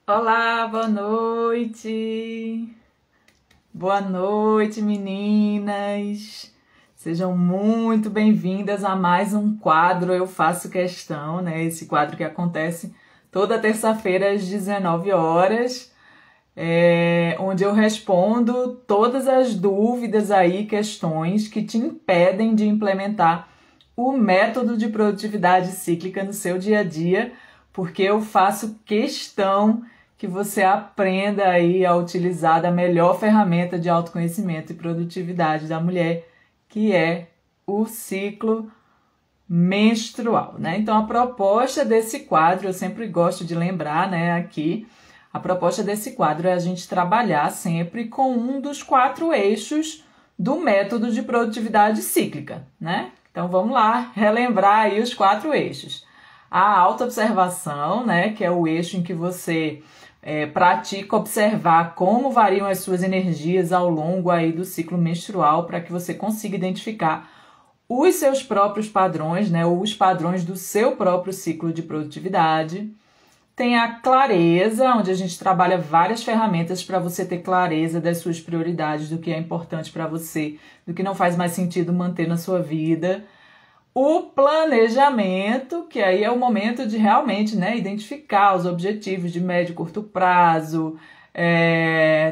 Olá, boa noite. Boa noite, meninas. Sejam muito bem-vindas a mais um quadro Eu Faço Questão, né? Esse quadro que acontece toda terça-feira às 19 horas, onde eu respondo todas as dúvidas aí, questões que te impedem de implementar o método de produtividade cíclica no seu dia a dia, porque eu faço questão que você aprenda aí a utilizar da melhor ferramenta de autoconhecimento e produtividade da mulher, que é o ciclo menstrual, né? Então a proposta desse quadro, eu sempre gosto de lembrar, né, aqui, a proposta desse quadro é a gente trabalhar sempre com um dos 4 eixos do método de produtividade cíclica, né? Então vamos lá relembrar aí os 4 eixos. A autoobservação, né, que é o eixo em que você pratica observar como variam as suas energias ao longo aí do ciclo menstrual, para que você consiga identificar os seus próprios padrões, né, ou os padrões do seu próprio ciclo de produtividade. Tem a clareza, onde a gente trabalha várias ferramentas para você ter clareza das suas prioridades, do que é importante para você, do que não faz mais sentido manter na sua vida. O planejamento, que aí é o momento de realmente, né, identificar os objetivos de médio e curto prazo,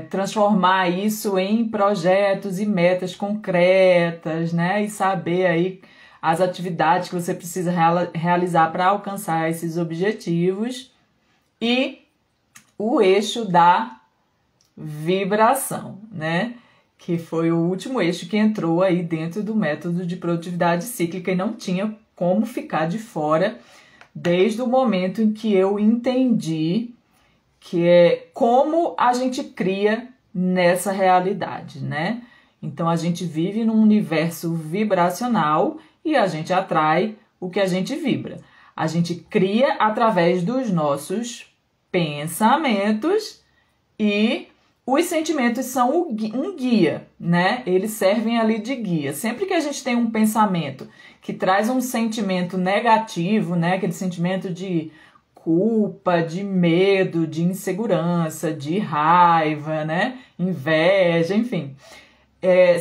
transformar isso em projetos e metas concretas, né, e saber aí as atividades que você precisa realizar para alcançar esses objetivos. E o eixo da vibração, né? Que foi o último eixo que entrou aí dentro do método de produtividade cíclica e não tinha como ficar de fora desde o momento em que eu entendi que é como a gente cria nessa realidade, né? Então a gente vive num universo vibracional e a gente atrai o que a gente vibra. A gente cria através dos nossos pensamentos e os sentimentos são um guia, né? Eles servem ali de guia. Sempre que a gente tem um pensamento que traz um sentimento negativo, né? Aquele sentimento de culpa, de medo, de insegurança, de raiva, né? Inveja, enfim.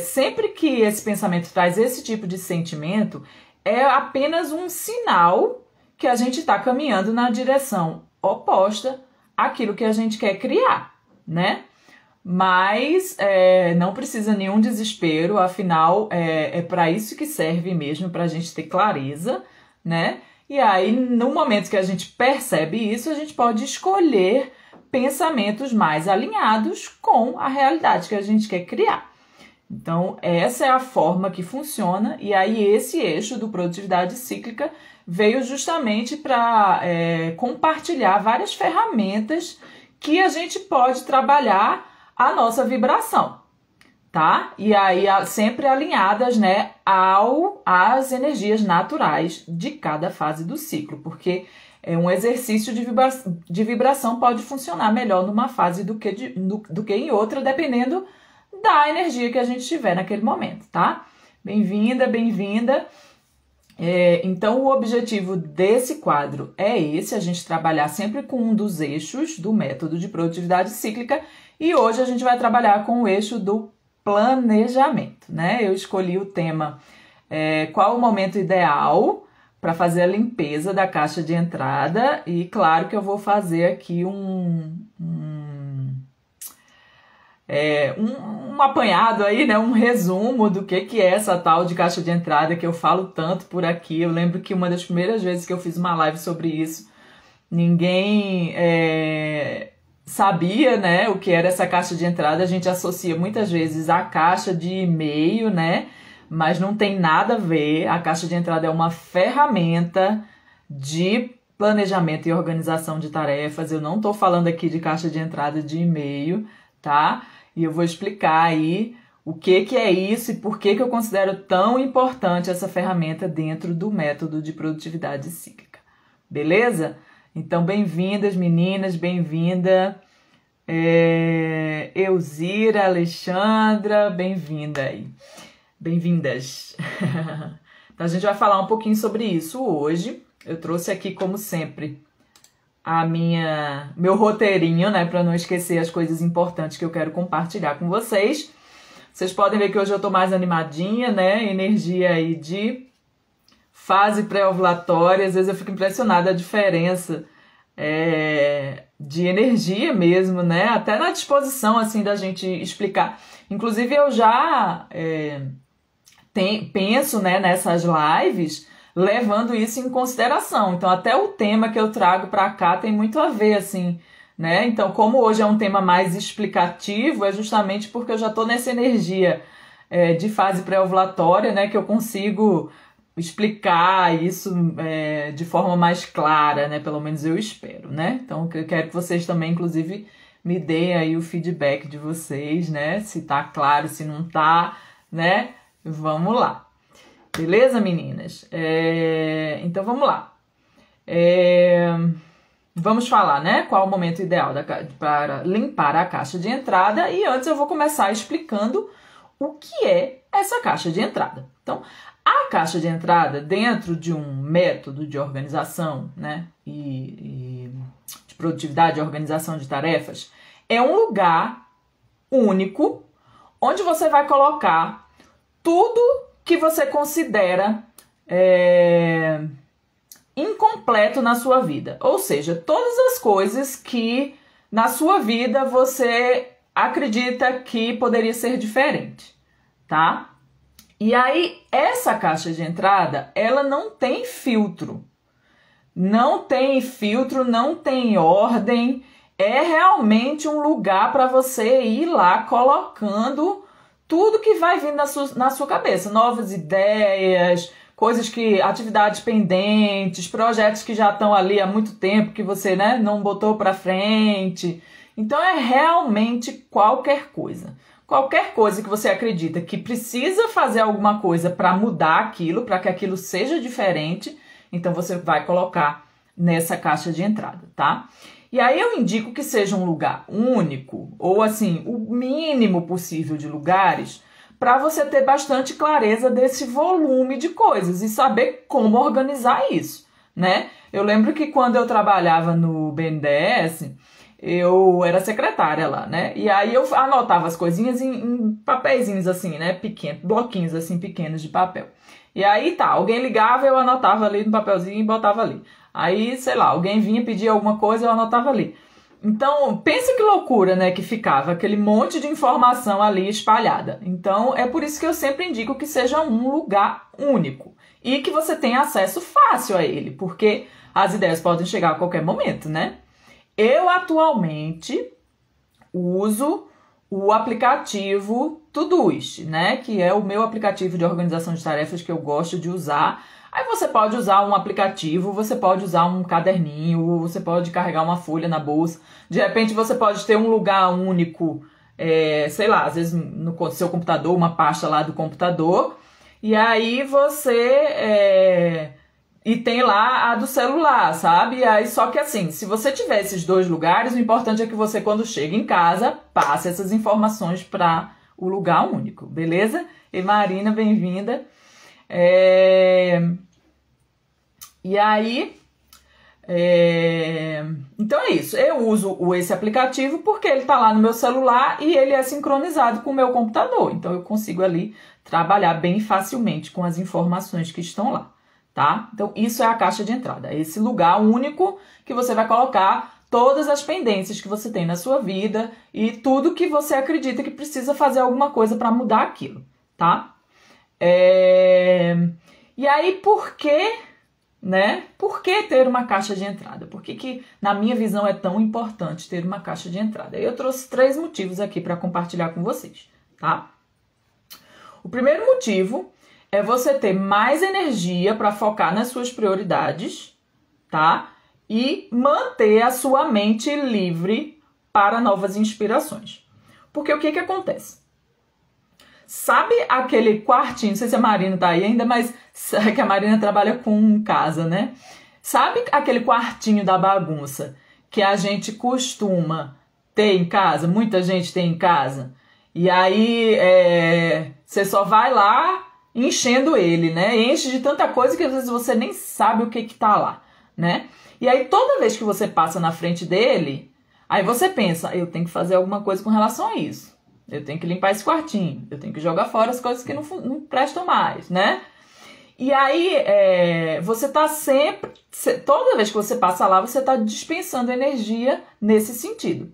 Sempre que esse pensamento traz esse tipo de sentimento, é apenas um sinal que a gente está caminhando na direção oposta àquilo que a gente quer criar, né? Mas não precisa nenhum desespero, afinal é para isso que serve mesmo, para a gente ter clareza, né? E aí, no momento que a gente percebe isso, a gente pode escolher pensamentos mais alinhados com a realidade que a gente quer criar. Então, essa é a forma que funciona, e aí esse eixo do produtividade cíclica veio justamente para compartilhar várias ferramentas que a gente pode trabalhar a nossa vibração, tá? E aí sempre alinhadas, né, às energias naturais de cada fase do ciclo, porque um exercício de vibração pode funcionar melhor numa fase do que em outra, dependendo da energia que a gente tiver naquele momento, tá? Bem-vinda, bem-vinda. Então, o objetivo desse quadro é esse, a gente trabalhar sempre com um dos eixos do método de produtividade cíclica, e hoje a gente vai trabalhar com o eixo do planejamento, né? Eu escolhi o tema qual o momento ideal para fazer a limpeza da caixa de entrada, e claro que eu vou fazer aqui um apanhado aí, né? Um resumo do que é essa tal de caixa de entrada que eu falo tanto por aqui. Eu lembro que uma das primeiras vezes que eu fiz uma live sobre isso, ninguém sabia, né, o que era essa caixa de entrada. A gente associa muitas vezes a caixa de e-mail, né? Mas não tem nada a ver. A caixa de entrada é uma ferramenta de planejamento e organização de tarefas. Eu não estou falando aqui de caixa de entrada de e-mail, tá? E eu vou explicar aí o que é isso e por que eu considero tão importante essa ferramenta dentro do método de produtividade cíclica. Beleza? Então, bem-vindas, meninas, bem-vinda. Elzira, Alexandra, bem-vinda aí. Bem-vindas. Então, a gente vai falar um pouquinho sobre isso hoje. Eu trouxe aqui, como sempre, meu roteirinho, né, para não esquecer as coisas importantes que eu quero compartilhar com vocês. Vocês podem ver que hoje eu tô mais animadinha, né? Energia aí de fase pré-ovulatória. Às vezes eu fico impressionada a diferença de energia mesmo, né? Até na disposição, assim, da gente explicar. Inclusive, eu já penso, né, nessas lives, levando isso em consideração. Então, até o tema que eu trago para cá tem muito a ver, assim, né? Então, como hoje é um tema mais explicativo, é justamente porque eu já estou nessa energia de fase pré-ovulatória, né, que eu consigo explicar isso de forma mais clara, né? Pelo menos eu espero, né? Então, eu quero que vocês também, inclusive, me deem aí o feedback de vocês, né? Se tá claro, se não tá, né? Vamos lá. Beleza, meninas? Então, vamos lá. Vamos falar, né? Qual o momento ideal para limpar a caixa de entrada. E antes eu vou começar explicando o que é essa caixa de entrada. Então, a caixa de entrada, dentro de um método de organização, né? E de produtividade e organização de tarefas, é um lugar único onde você vai colocar tudo que você considera incompleto na sua vida. Ou seja, todas as coisas que na sua vida você acredita que poderia ser diferente, tá? E aí, essa caixa de entrada, ela não tem filtro. Não tem filtro, não tem ordem. É realmente um lugar para você ir lá colocando tudo que vai vir na sua cabeça. Novas ideias, atividades pendentes, projetos que já estão ali há muito tempo que você, né, não botou para frente. Então é realmente qualquer coisa. Qualquer coisa que você acredita que precisa fazer alguma coisa para mudar aquilo, para que aquilo seja diferente, então você vai colocar nessa caixa de entrada, tá? E aí eu indico que seja um lugar único, ou assim, o mínimo possível de lugares, para você ter bastante clareza desse volume de coisas e saber como organizar isso, né? Eu lembro que quando eu trabalhava no BNDES, eu era secretária lá, né? E aí eu anotava as coisinhas em papeizinhos assim, né? Pequenos, bloquinhos assim pequenos de papel. E aí tá, alguém ligava, eu anotava ali no papelzinho e botava ali. Aí, sei lá, alguém vinha pedir alguma coisa, eu anotava ali. Então, pensa que loucura, né, que ficava aquele monte de informação ali espalhada. Então, é por isso que eu sempre indico que seja um lugar único e que você tenha acesso fácil a ele, porque as ideias podem chegar a qualquer momento, né? Eu atualmente uso o aplicativo Todoist, né, que é o meu aplicativo de organização de tarefas que eu gosto de usar. Aí você pode usar um aplicativo, você pode usar um caderninho, você pode carregar uma folha na bolsa. De repente você pode ter um lugar único, sei lá, às vezes no seu computador, uma pasta lá do computador. E aí você... E tem lá a do celular, sabe? Aí, só que assim, se você tiver esses dois lugares, o importante é que você, quando chega em casa, passe essas informações para o lugar único, beleza? E Marina, bem-vinda. E aí, então é isso. Eu uso esse aplicativo porque ele está lá no meu celular e ele é sincronizado com o meu computador. Então eu consigo ali trabalhar bem facilmente com as informações que estão lá, tá? Então isso é a caixa de entrada, é esse lugar único que você vai colocar todas as pendências que você tem na sua vida e tudo que você acredita que precisa fazer alguma coisa para mudar aquilo, tá? E aí, por que, né? Por que ter uma caixa de entrada? Por que, na minha visão, é tão importante ter uma caixa de entrada? Eu trouxe 3 motivos aqui para compartilhar com vocês, tá? O primeiro motivo é você ter mais energia para focar nas suas prioridades, tá? E manter a sua mente livre para novas inspirações. Porque o que acontece? Sabe aquele quartinho, não sei se a Marina tá aí ainda, mas é que a Marina trabalha com casa, né? Sabe aquele quartinho da bagunça que a gente costuma ter em casa? Muita gente tem em casa. E aí você só vai lá enchendo ele, né? Enche de tanta coisa que às vezes você nem sabe o que tá lá, né? E aí toda vez que você passa na frente dele, aí você pensa, eu tenho que fazer alguma coisa com relação a isso. Eu tenho que limpar esse quartinho, eu tenho que jogar fora as coisas que não prestam mais, né? E aí você tá sempre, toda vez que você passa lá, você tá dispensando energia nesse sentido.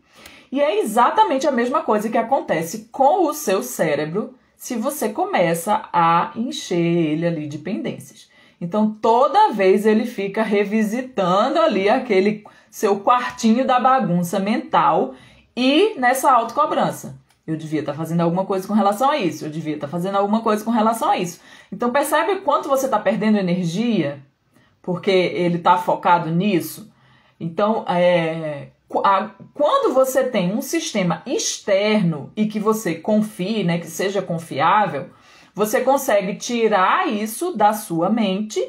E é exatamente a mesma coisa que acontece com o seu cérebro se você começa a encher ele ali de pendências. Então, toda vez ele fica revisitando ali aquele seu quartinho da bagunça mental e nessa autocobrança. Eu devia estar fazendo alguma coisa com relação a isso, eu devia estar fazendo alguma coisa com relação a isso. Então, percebe quanto você está perdendo energia porque ele está focado nisso? Então, quando você tem um sistema externo e que você confie, né, que seja confiável, você consegue tirar isso da sua mente,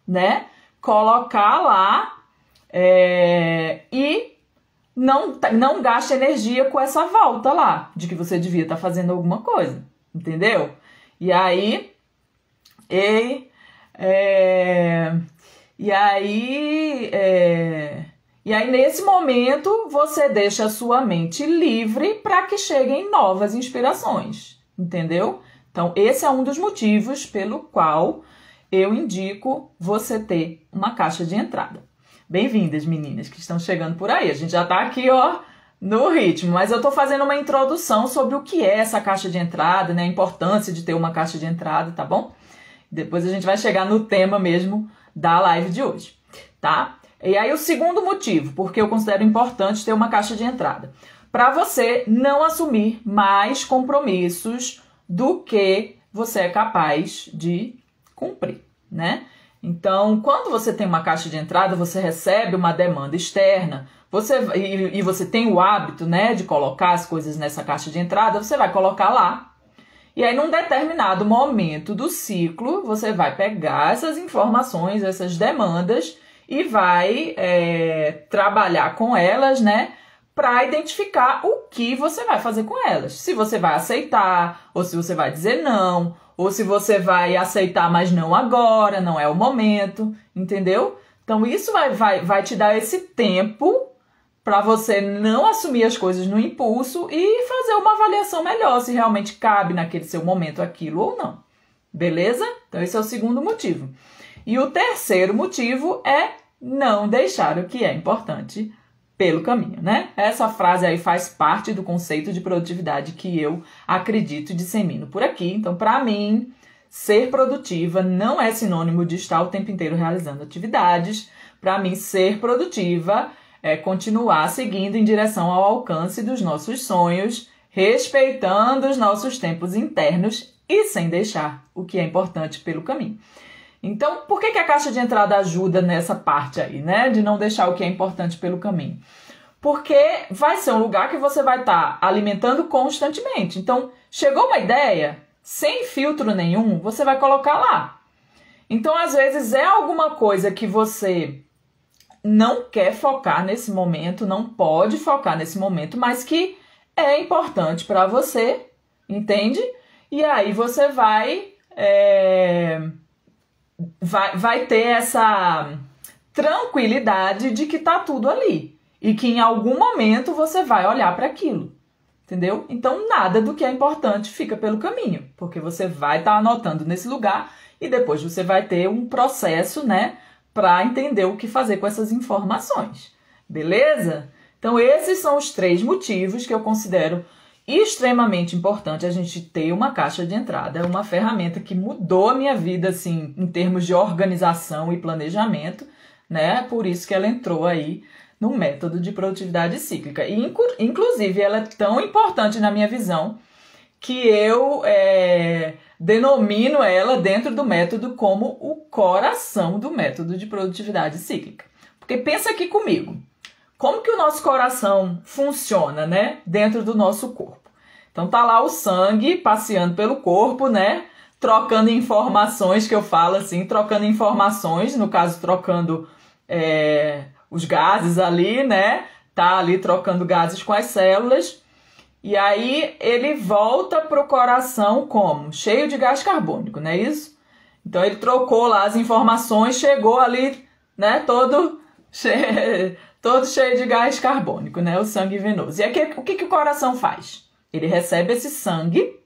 né, colocar lá e não gaste energia com essa volta lá, de que você devia estar fazendo alguma coisa, entendeu? E aí, nesse momento, você deixa a sua mente livre para que cheguem novas inspirações, entendeu? Então, esse é um dos motivos pelo qual eu indico você ter uma caixa de entrada. Bem-vindas, meninas, que estão chegando por aí. A gente já tá aqui, ó, no ritmo, mas eu tô fazendo uma introdução sobre o que é essa caixa de entrada, né? A importância de ter uma caixa de entrada, tá bom? Depois a gente vai chegar no tema mesmo da live de hoje, tá? E aí o segundo motivo, porque eu considero importante ter uma caixa de entrada, para você não assumir mais compromissos do que você é capaz de cumprir, né? Então, quando você tem uma caixa de entrada, você recebe uma demanda externa, e você tem o hábito, né, de colocar as coisas nessa caixa de entrada, você vai colocar lá. E aí, num determinado momento do ciclo, você vai pegar essas informações, essas demandas, e vai trabalhar com elas, né, para identificar o que você vai fazer com elas. Se você vai aceitar, ou se você vai dizer não, ou se você vai aceitar, mas não agora, não é o momento, entendeu? Então, isso vai te dar esse tempo para você não assumir as coisas no impulso e fazer uma avaliação melhor, se realmente cabe naquele seu momento aquilo ou não. Beleza? Então, esse é o segundo motivo. E o terceiro motivo é não deixar o que é importante pelo caminho, né? Essa frase aí faz parte do conceito de produtividade que eu acredito e dissemino por aqui. Então, para mim, ser produtiva não é sinônimo de estar o tempo inteiro realizando atividades. Para mim, ser produtiva é continuar seguindo em direção ao alcance dos nossos sonhos, respeitando os nossos tempos internos e sem deixar o que é importante pelo caminho. Então, por que a caixa de entrada ajuda nessa parte aí, né? De não deixar o que é importante pelo caminho? Porque vai ser um lugar que você vai estar alimentando constantemente. Então, chegou uma ideia, sem filtro nenhum, você vai colocar lá. Então, às vezes, é alguma coisa que você não quer focar nesse momento, não pode focar nesse momento, mas que é importante para você, entende? E aí você vai ter essa tranquilidade de que tá tudo ali e que em algum momento você vai olhar para aquilo, entendeu? Então nada do que é importante fica pelo caminho, porque você vai estar anotando nesse lugar e depois você vai ter um processo, né, para entender o que fazer com essas informações, beleza? Então esses são os 3 motivos que eu considero extremamente importante a gente ter uma caixa de entrada. É uma ferramenta que mudou a minha vida, assim, em termos de organização e planejamento, né? Por isso que ela entrou aí no método de produtividade cíclica. E, inclusive, ela é tão importante na minha visão que eu denomino ela dentro do método como o coração do método de produtividade cíclica. Porque pensa aqui comigo. Como que o nosso coração funciona, né? Dentro do nosso corpo. Então tá lá o sangue passeando pelo corpo, né? Trocando informações, que eu falo assim, trocando informações, no caso trocando os gases ali, né? Tá ali trocando gases com as células. E aí ele volta pro coração como? Cheio de gás carbônico, não é isso? Então ele trocou lá as informações, chegou ali né, todo cheio, todo cheio de gás carbônico, né, o sangue venoso. E aqui, o que o coração faz? Ele recebe esse sangue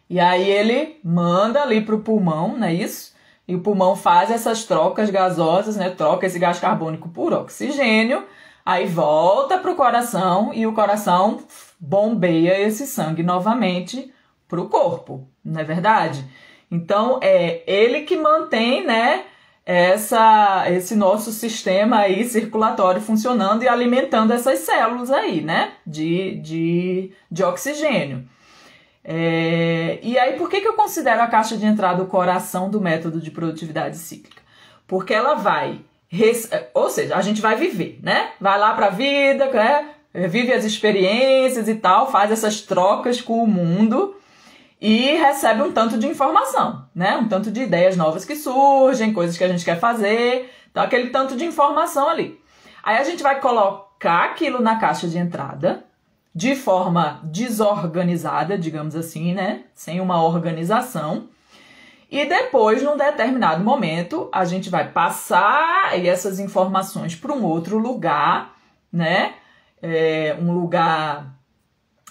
e aí ele manda ali para o pulmão, não é isso? E o pulmão faz essas trocas gasosas, né, troca esse gás carbônico por oxigênio, aí volta para o coração e o coração bombeia esse sangue novamente para o corpo, não é verdade? Então, é ele que mantém, né, esse nosso sistema aí circulatório funcionando e alimentando essas células aí, né, de oxigênio. E aí, por que eu considero a caixa de entrada o coração do método de produtividade cíclica? Porque ela vai, ou seja, a gente vai viver, né, vai lá para a vida, né, vive as experiências e tal, faz essas trocas com o mundo, e recebe um tanto de informação, né? Um tanto de ideias novas que surgem, coisas que a gente quer fazer, então aquele tanto de informação ali. Aí a gente vai colocar aquilo na caixa de entrada de forma desorganizada, digamos assim, né? Sem uma organização. E depois, num determinado momento, a gente vai passar essas informações para um outro lugar, né? Um lugar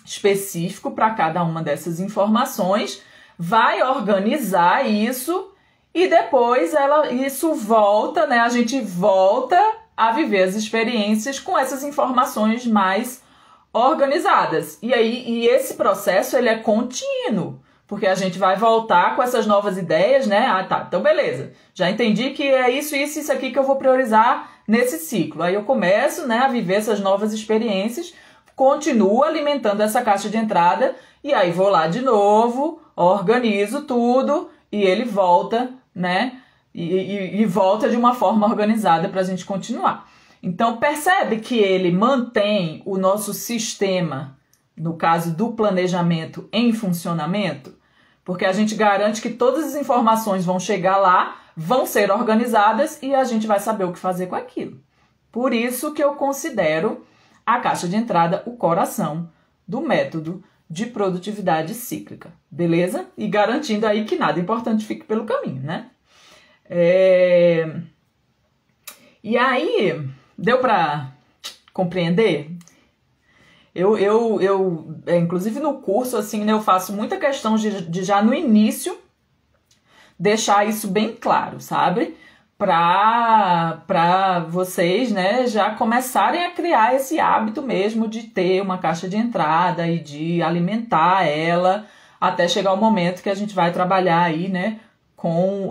específico para cada uma dessas informações, vai organizar isso e depois isso volta, né? A gente volta a viver as experiências com essas informações mais organizadas. E esse processo ele é contínuo, porque a gente vai voltar com essas novas ideias, né? Ah, tá, então beleza. Já entendi que é isso aqui que eu vou priorizar nesse ciclo. Aí eu começo, né, a viver essas novas experiências, continuo alimentando essa caixa de entrada e aí vou lá de novo, organizo tudo e ele volta, né? E volta de uma forma organizada para a gente continuar. Então percebe que ele mantém o nosso sistema, no caso do planejamento, em funcionamento, porque a gente garante que todas as informações vão chegar lá, vão ser organizadas e a gente vai saber o que fazer com aquilo. Por isso que eu considero a caixa de entrada o coração do método de produtividade cíclica, beleza? E garantindo aí que nada importante fique pelo caminho, né? E aí, deu para compreender? Inclusive no curso, assim, né, eu faço muita questão de já no início deixar isso bem claro, sabe? Para vocês, né, já começarem a criar esse hábito mesmo de ter uma caixa de entrada e de alimentar ela até chegar o momento que a gente vai trabalhar aí, né, com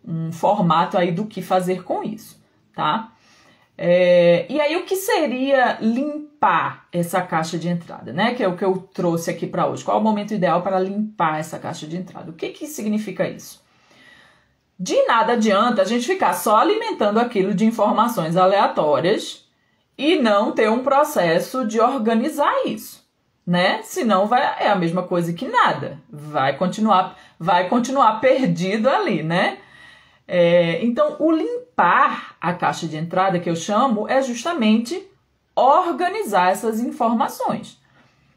um formato aí do que fazer com isso, tá? E aí o que seria limpar essa caixa de entrada, né, que é o que eu trouxe aqui para hoje? Qual é o momento ideal para limpar essa caixa de entrada? O que significa isso? De nada adianta a gente ficar só alimentando aquilo de informações aleatórias e não ter um processo de organizar isso, né? Senão é a mesma coisa que nada. Vai continuar perdido ali, né? Então, o limpar a caixa de entrada, que eu chamo, é justamente organizar essas informações.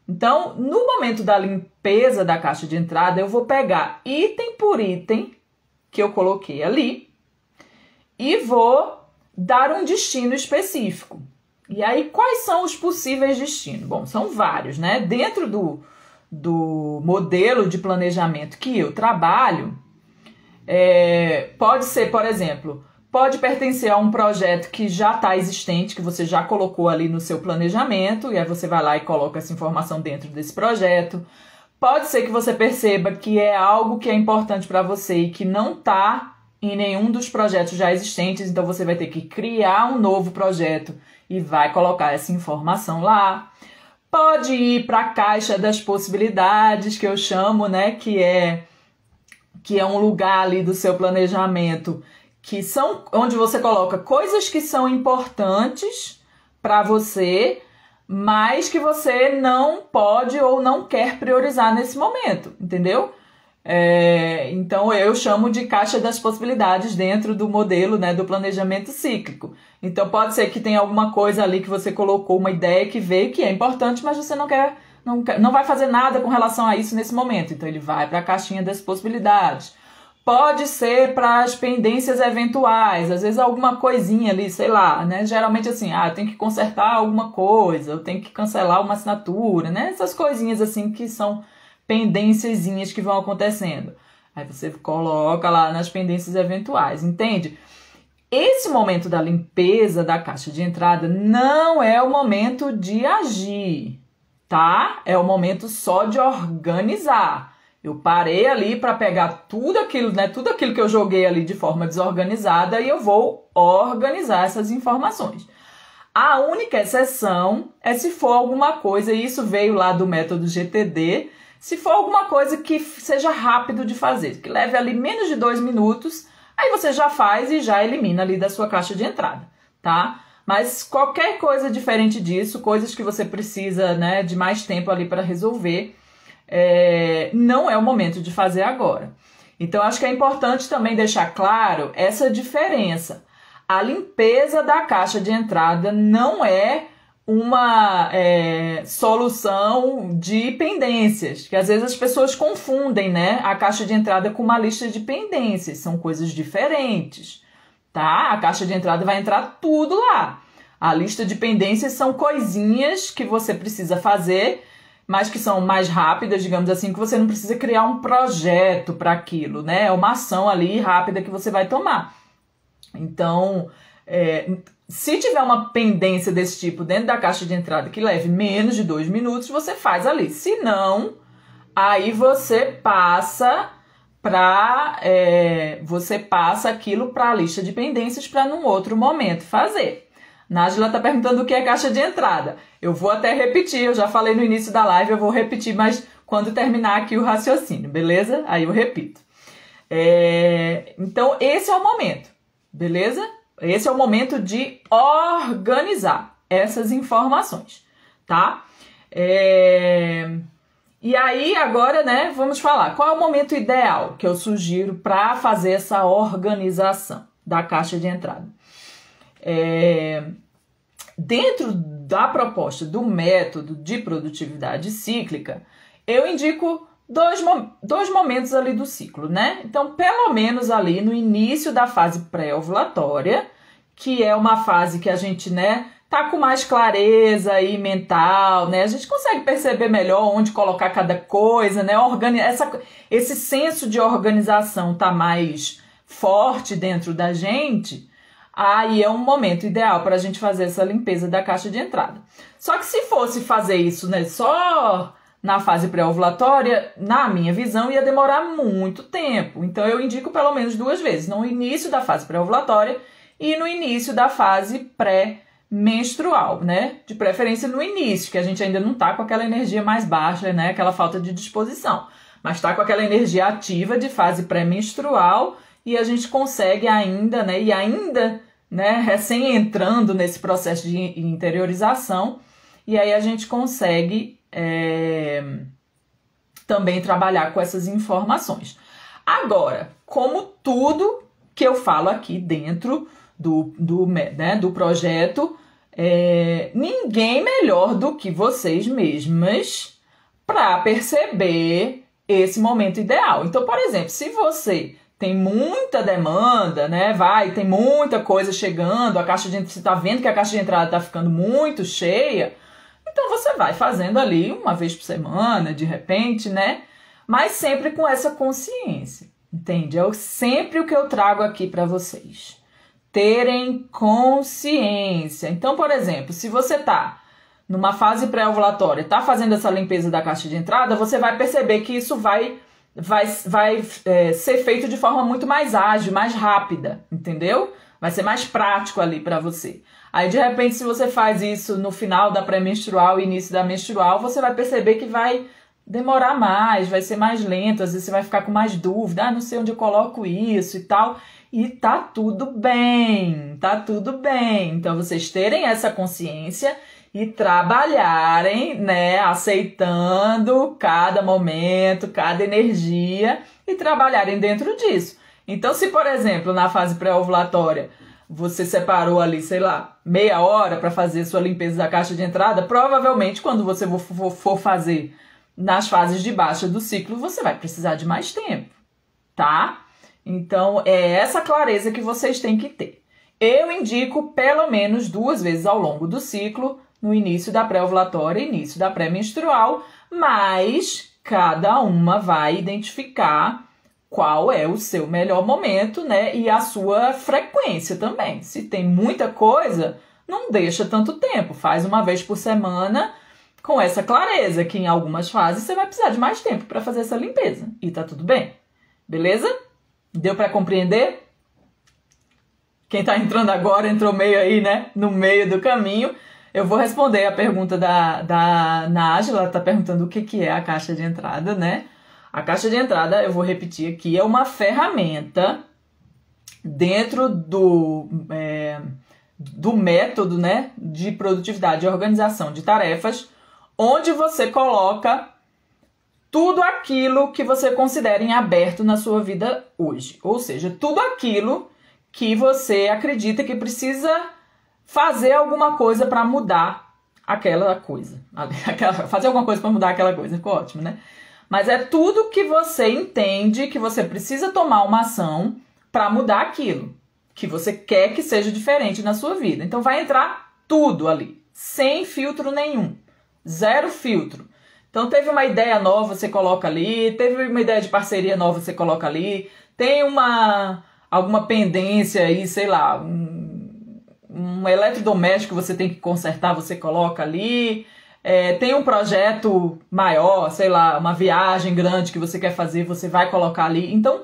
Então, no momento da limpeza da caixa de entrada, eu vou pegar item por item que eu coloquei ali e vou dar um destino específico. E aí, quais são os possíveis destinos? Bom, são vários, né? Dentro do modelo de planejamento que eu trabalho, pode ser, por exemplo, pode pertencer a um projeto que já está existente, que você já colocou ali no seu planejamento, e aí você vai lá e coloca essa informação dentro desse projeto. Pode ser que você perceba que é algo que é importante para você e que não está em nenhum dos projetos já existentes, então você vai ter que criar um novo projeto e vai colocar essa informação lá. Pode ir para a caixa das possibilidades, que eu chamo, né, que é um lugar ali do seu planejamento, que são onde você coloca coisas que são importantes para você, mas que você não pode ou não quer priorizar nesse momento, entendeu? Então eu chamo de caixa das possibilidades dentro do modelo, né, do planejamento cíclico. Então pode ser que tenha alguma coisa ali que você colocou, uma ideia que veio que é importante, mas você não vai fazer nada com relação a isso nesse momento. Então ele vai para a caixinha das possibilidades. Pode ser para as pendências eventuais, às vezes alguma coisinha ali, sei lá, né? Geralmente assim, eu tenho que consertar alguma coisa, eu tenho que cancelar uma assinatura, né? Essas coisinhas assim que são pendênciazinhas que vão acontecendo. Aí você coloca lá nas pendências eventuais, entende? Esse momento da limpeza da caixa de entrada não é o momento de agir, tá? É o momento só de organizar. Eu parei ali para pegar tudo aquilo, né? Tudo aquilo que eu joguei ali de forma desorganizada e eu vou organizar essas informações. A única exceção é se for alguma coisa, e isso veio lá do método GTD, se for alguma coisa que seja rápido de fazer, que leve ali menos de 2 minutos, aí você já faz e já elimina ali da sua caixa de entrada, tá? Mas qualquer coisa diferente disso, coisas que você precisa, né, de mais tempo ali para resolver, não é o momento de fazer agora. Então, acho que é importante também deixar claro essa diferença. A limpeza da caixa de entrada não é uma solução de pendências, que às vezes as pessoas confundem, né, a caixa de entrada com uma lista de pendências, são coisas diferentes, tá? A caixa de entrada vai entrar tudo lá. A lista de pendências são coisinhas que você precisa fazer, mas que são mais rápidas, digamos assim, que você não precisa criar um projeto para aquilo, né? É uma ação ali rápida que você vai tomar. Então, se tiver uma pendência desse tipo dentro da caixa de entrada que leve menos de 2 minutos, você faz ali. Se não, aí você passa aquilo para a lista de pendências para num outro momento fazer. Nájila está perguntando o que é caixa de entrada. Eu vou até repetir, eu já falei no início da live, eu vou repetir, mas quando terminar aqui o raciocínio, beleza? Aí eu repito. Então, esse é o momento, beleza? Esse é o momento de organizar essas informações, tá? E aí, agora, né, vamos falar. Qual é o momento ideal que eu sugiro para fazer essa organização da caixa de entrada? Dentro da proposta do método de produtividade cíclica, eu indico dois momentos ali do ciclo, né? Então, pelo menos ali no início da fase pré-ovulatória, que é uma fase que a gente, né, tá com mais clareza aí mental, né? A gente consegue perceber melhor onde colocar cada coisa, né? Esse senso de organização tá mais forte dentro da gente. Aí é um momento ideal para a gente fazer essa limpeza da caixa de entrada. Só que se fosse fazer isso, né, só na fase pré-ovulatória, na minha visão, ia demorar muito tempo. Então eu indico pelo menos 2 vezes, no início da fase pré-ovulatória e no início da fase pré-menstrual, né? De preferência no início, que a gente ainda não tá com aquela energia mais baixa, né? Aquela falta de disposição. Mas tá com aquela energia ativa de fase pré-menstrual e a gente consegue ainda, né? E ainda, né? Recém entrando nesse processo de interiorização. E aí a gente consegue também trabalhar com essas informações. Agora, como tudo que eu falo aqui dentro do projeto, ninguém melhor do que vocês mesmas para perceber esse momento ideal. Então, por exemplo, se você tem muita demanda, né? Tem muita coisa chegando, você está vendo que a caixa de entrada está ficando muito cheia, então você vai fazendo ali uma vez por semana, de repente, né? Mas sempre com essa consciência, entende? É sempre o que eu trago aqui para vocês. Terem consciência. Então, por exemplo, se você tá numa fase pré-ovulatória, tá fazendo essa limpeza da caixa de entrada, você vai perceber que isso vai ser feito de forma muito mais ágil, mais rápida, entendeu? Vai ser mais prático ali para você. Aí, de repente, se você faz isso no final da pré-menstrual e início da menstrual, você vai perceber que vai demorar mais, vai ser mais lento, às vezes você vai ficar com mais dúvida, não sei onde eu coloco isso e tal, e tá tudo bem, tá tudo bem. Então, vocês terem essa consciência e trabalharem, né, aceitando cada momento, cada energia e trabalharem dentro disso. Então, se, por exemplo, na fase pré-ovulatória, você separou ali, sei lá, meia hora para fazer sua limpeza da caixa de entrada, provavelmente quando você for fazer nas fases de baixa do ciclo, você vai precisar de mais tempo, tá? Então, é essa clareza que vocês têm que ter. Eu indico pelo menos 2 vezes ao longo do ciclo, no início da pré-ovulatória e início da pré-menstrual, mas cada uma vai identificar qual é o seu melhor momento, né? E a sua frequência também. Se tem muita coisa, não deixa tanto tempo. Faz uma vez por semana com essa clareza, que em algumas fases você vai precisar de mais tempo para fazer essa limpeza. E tá tudo bem. Beleza? Deu para compreender? Quem tá entrando agora entrou meio aí, né? No meio do caminho. Eu vou responder a pergunta da Nájila. Ela tá perguntando o que é a caixa de entrada, né? A caixa de entrada, eu vou repetir aqui, é uma ferramenta dentro do método, né, de produtividade e organização de tarefas, onde você coloca tudo aquilo que você considera em aberto na sua vida hoje. Ou seja, tudo aquilo que você acredita que precisa fazer alguma coisa para mudar aquela coisa. Fazer alguma coisa para mudar aquela coisa, ficou ótimo, né? Mas é tudo que você entende que você precisa tomar uma ação para mudar aquilo que você quer que seja diferente na sua vida. Então vai entrar tudo ali, sem filtro nenhum, zero filtro. Então teve uma ideia nova, você coloca ali, teve uma ideia de parceria nova, você coloca ali, tem alguma pendência aí, sei lá, um eletrodoméstico que você tem que consertar, você coloca ali. Tem um projeto maior, sei lá, uma viagem grande que você quer fazer, você vai colocar ali. Então,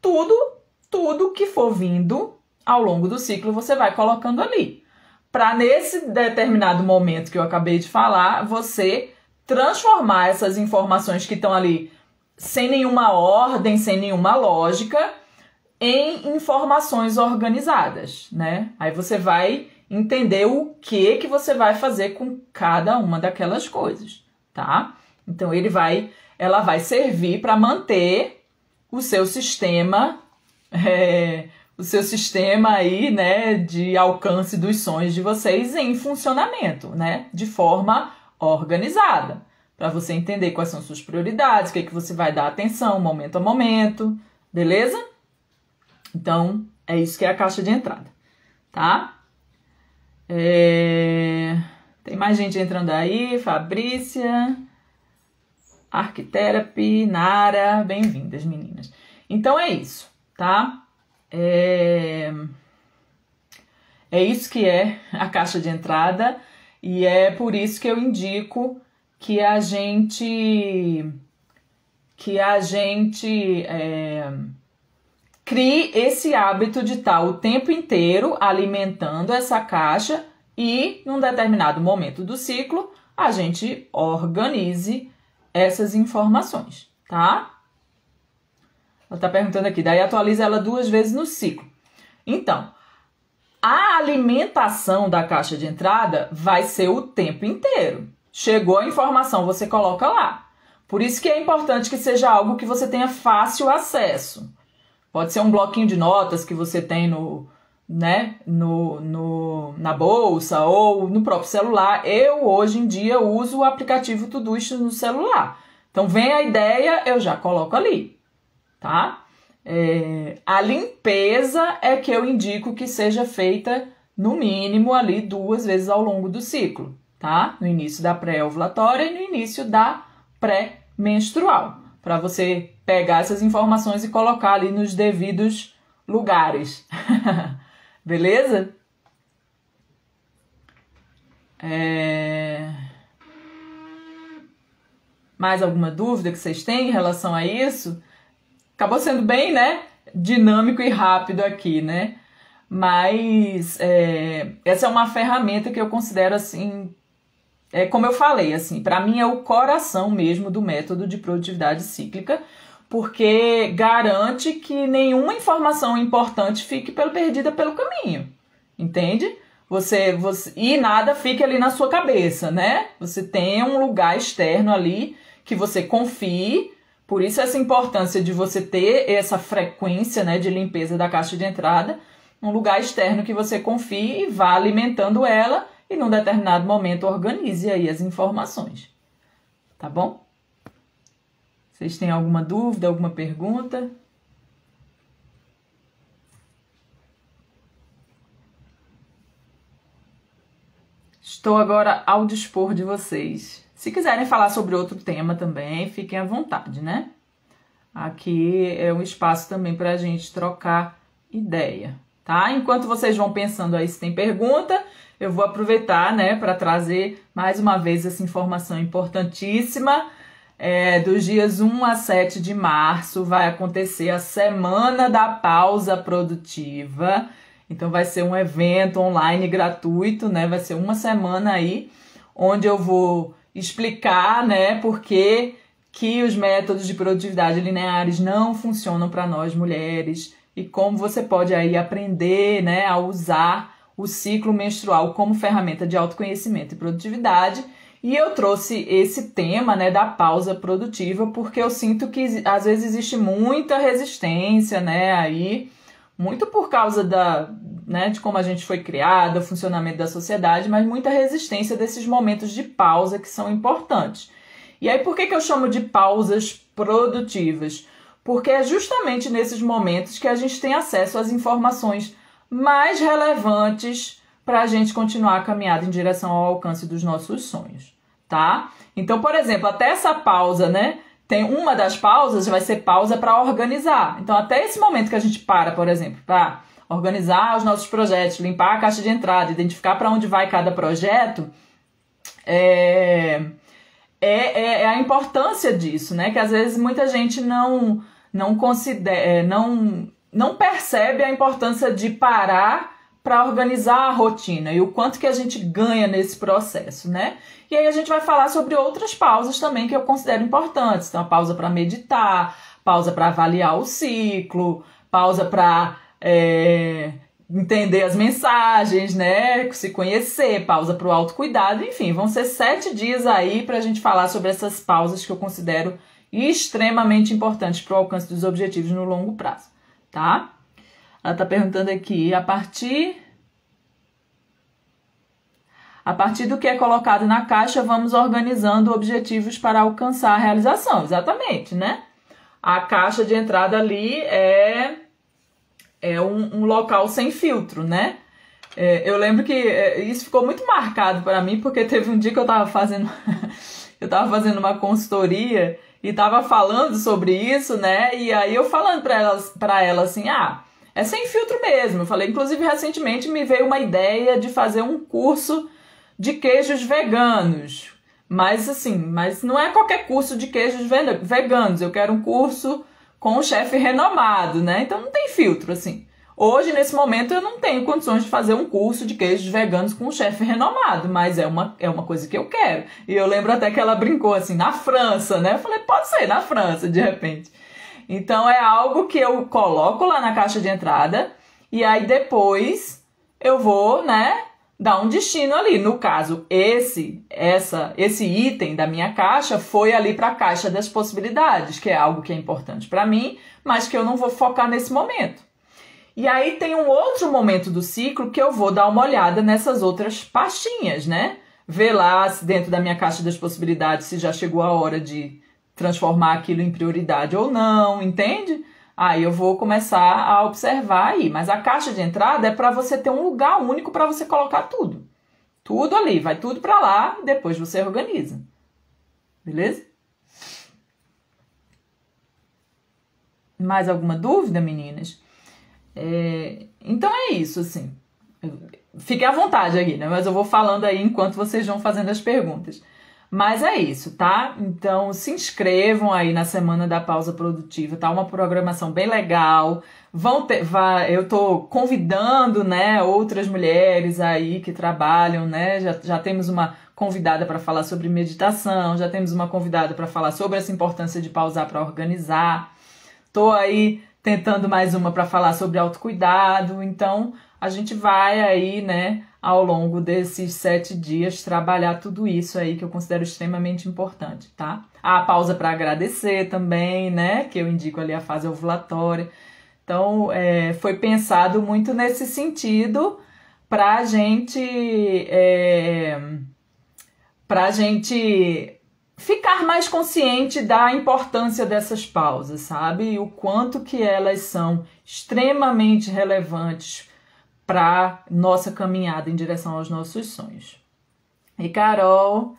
tudo que for vindo ao longo do ciclo, você vai colocando ali. Para nesse determinado momento que eu acabei de falar, você transformar essas informações que estão ali sem nenhuma ordem, sem nenhuma lógica, em informações organizadas, né? Aí você vai entender o que você vai fazer com cada uma daquelas coisas, tá? Então ela vai servir para manter o seu sistema, aí, né, de alcance dos sonhos de vocês em funcionamento, né, de forma organizada, para você entender quais são suas prioridades, o que você vai dar atenção, momento a momento, beleza? Então, é isso que é a caixa de entrada, tá? Tem mais gente entrando aí, Fabrícia, Arquitherapy, Nara, bem-vindas, meninas. Então, é isso, tá? É isso que é a caixa de entrada e é por isso que eu indico que a gente crie esse hábito de estar o tempo inteiro alimentando essa caixa e, num determinado momento do ciclo, a gente organize essas informações, tá? Ela está perguntando aqui, daí atualiza ela 2 vezes no ciclo. Então, a alimentação da caixa de entrada vai ser o tempo inteiro. Chegou a informação, você coloca lá. Por isso que é importante que seja algo que você tenha fácil acesso. Pode ser um bloquinho de notas que você tem na bolsa ou no próprio celular. Eu, hoje em dia, uso o aplicativo Todoist no celular. Então, vem a ideia, eu já coloco ali, tá? A limpeza é que eu indico que seja feita, no mínimo, ali 2 vezes ao longo do ciclo, tá? No início da pré-ovulatória e no início da pré-menstrual, para você pegar essas informações e colocar ali nos devidos lugares. Beleza? Mais alguma dúvida que vocês têm em relação a isso? Acabou sendo bem, né, dinâmico e rápido aqui, né? Mas essa é uma ferramenta que eu considero assim, como eu falei, assim, para mim é o coração mesmo do método de produtividade cíclica, porque garante que nenhuma informação importante fique perdida pelo caminho, entende? E nada fique ali na sua cabeça, né? Você tem um lugar externo ali que você confie, por isso essa importância de você ter essa frequência, né, de limpeza da caixa de entrada, um lugar externo que você confie e vá alimentando ela e num determinado momento organize aí as informações, tá bom? Vocês têm alguma dúvida, alguma pergunta? Estou agora ao dispor de vocês. Se quiserem falar sobre outro tema também, fiquem à vontade, né? Aqui é um espaço também para a gente trocar ideia, tá? Enquanto vocês vão pensando aí se tem pergunta, eu vou aproveitar, né, para trazer mais uma vez essa informação importantíssima. Dos dias 1 a 7 de março vai acontecer a Semana da Pausa Produtiva. Então vai ser um evento online gratuito, né? Vai ser uma semana aí, onde eu vou explicar, né, por que os métodos de produtividade lineares não funcionam para nós mulheres e como você pode aí aprender, né, a usar o ciclo menstrual como ferramenta de autoconhecimento e produtividade. E eu trouxe esse tema, né, da pausa produtiva porque eu sinto que às vezes existe muita resistência, né, aí, muito por causa de como a gente foi criada, o funcionamento da sociedade, mas muita resistência desses momentos de pausa que são importantes. E aí, por que eu chamo de pausas produtivas? Porque é justamente nesses momentos que a gente tem acesso às informações mais relevantes para a gente continuar a caminhada em direção ao alcance dos nossos sonhos, tá? Então, por exemplo, até essa pausa, né? Tem uma das pausas, vai ser pausa para organizar. Então, até esse momento que a gente para, por exemplo, para organizar os nossos projetos, limpar a caixa de entrada, identificar para onde vai cada projeto, é a importância disso, né? Que às vezes muita gente não considera, não percebe a importância de parar para organizar a rotina e o quanto que a gente ganha nesse processo, né? E aí a gente vai falar sobre outras pausas também que eu considero importantes. Então, a pausa para meditar, pausa para avaliar o ciclo, pausa para entender as mensagens, né? Se conhecer, pausa para o autocuidado, enfim, vão ser 7 dias aí para a gente falar sobre essas pausas que eu considero extremamente importantes para o alcance dos objetivos no longo prazo, tá? Ela está perguntando aqui, a partir do que é colocado na caixa, vamos organizando objetivos para alcançar a realização. Exatamente, né? A caixa de entrada ali é um local sem filtro, né? Eu lembro que isso ficou muito marcado para mim, porque teve um dia que eu estava fazendo uma consultoria e estava falando sobre isso, né? E aí eu falando para ela assim, é sem filtro mesmo. Eu falei, inclusive recentemente me veio uma ideia de fazer um curso de queijos veganos. Mas não é qualquer curso de queijos veganos. Eu quero um curso com um chefe renomado, né? Então não tem filtro, assim. Hoje, nesse momento, eu não tenho condições de fazer um curso de queijos veganos com um chefe renomado, mas é uma coisa que eu quero. E eu lembro até que ela brincou assim, na França, né? Eu falei, pode ser, na França, de repente. Então é algo que eu coloco lá na caixa de entrada e aí depois eu vou, né, dar um destino ali. No caso, esse item da minha caixa foi ali para a caixa das possibilidades, que é algo que é importante para mim, mas que eu não vou focar nesse momento. E aí tem um outro momento do ciclo que eu vou dar uma olhada nessas outras pastinhas, né? Ver lá dentro da minha caixa das possibilidades se já chegou a hora de transformar aquilo em prioridade ou não, entende? Aí eu vou começar a observar aí. Mas a caixa de entrada é para você ter um lugar único para você colocar tudo. Tudo ali, vai tudo para lá e depois você organiza. Beleza? Mais alguma dúvida, meninas? Então é isso, assim. Fiquem à vontade aqui, né? Mas eu vou falando aí enquanto vocês vão fazendo as perguntas. Mas é isso, tá? Então se inscrevam aí na Semana da Pausa Produtiva, tá? Uma programação bem legal. Eu tô convidando, né, outras mulheres aí que trabalham, né? Já temos uma convidada para falar sobre meditação, já temos uma convidada para falar sobre essa importância de pausar para organizar. Tô aí tentando mais uma para falar sobre autocuidado. Então a gente vai aí, né, ao longo desses 7 dias, trabalhar tudo isso aí que eu considero extremamente importante, tá? A pausa para agradecer também, né? Que eu indico ali a fase ovulatória. Então, foi pensado muito nesse sentido pra gente ficar mais consciente da importância dessas pausas, sabe? E o quanto que elas são extremamente relevantes para nossa caminhada em direção aos nossos sonhos. E Carol,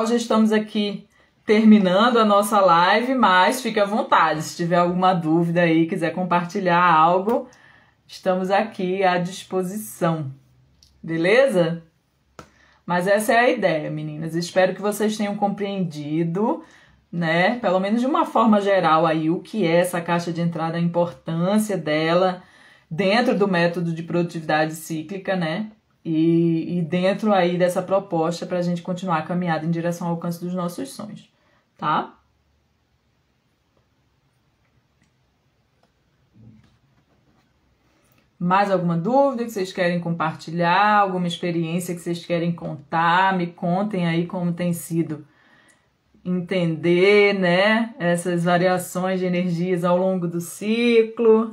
já estamos aqui terminando a nossa live, mas fique à vontade, se tiver alguma dúvida aí, quiser compartilhar algo, estamos aqui à disposição, beleza? Mas essa é a ideia, meninas. Espero que vocês tenham compreendido, né? Pelo menos de uma forma geral aí, o que é essa caixa de entrada, a importância dela dentro do método de produtividade cíclica, né? E dentro aí dessa proposta para a gente continuar a caminhada em direção ao alcance dos nossos sonhos, tá? Mais alguma dúvida que vocês querem compartilhar? Alguma experiência que vocês querem contar? Me contem aí como tem sido entender, né, essas variações de energias ao longo do ciclo.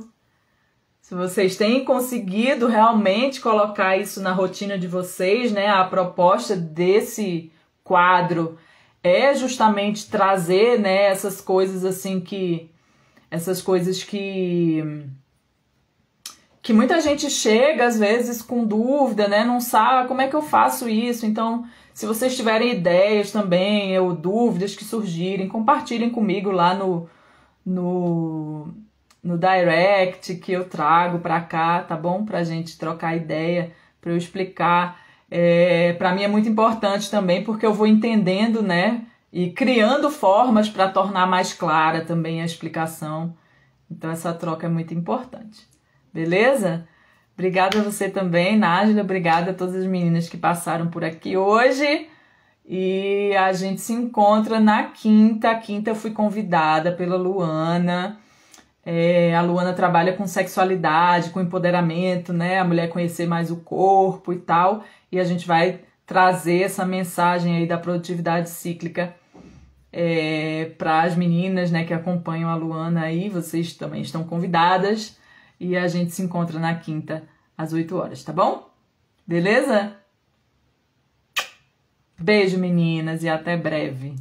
Se vocês têm conseguido realmente colocar isso na rotina de vocês, né? A proposta desse quadro é justamente trazer, né, essas coisas assim que muita gente chega às vezes com dúvida, né? Não sabe como é que eu faço isso. Então, se vocês tiverem ideias também ou dúvidas que surgirem, compartilhem comigo lá no direct que eu trago pra cá, tá bom? Pra gente trocar ideia, pra eu explicar. Pra mim é muito importante também porque eu vou entendendo, né? E criando formas para tornar mais clara também a explicação. Então essa troca é muito importante. Beleza? Obrigada a você também, Nájila. Obrigada a todas as meninas que passaram por aqui hoje. E a gente se encontra na quinta. Quinta eu fui convidada pela Luana. A Luana trabalha com sexualidade, com empoderamento, né? A mulher conhecer mais o corpo e tal. E a gente vai trazer essa mensagem aí da produtividade cíclica para as meninas, né, que acompanham a Luana aí. Vocês também estão convidadas. E a gente se encontra na quinta às 8 horas, tá bom? Beleza? Beijo, meninas, e até breve.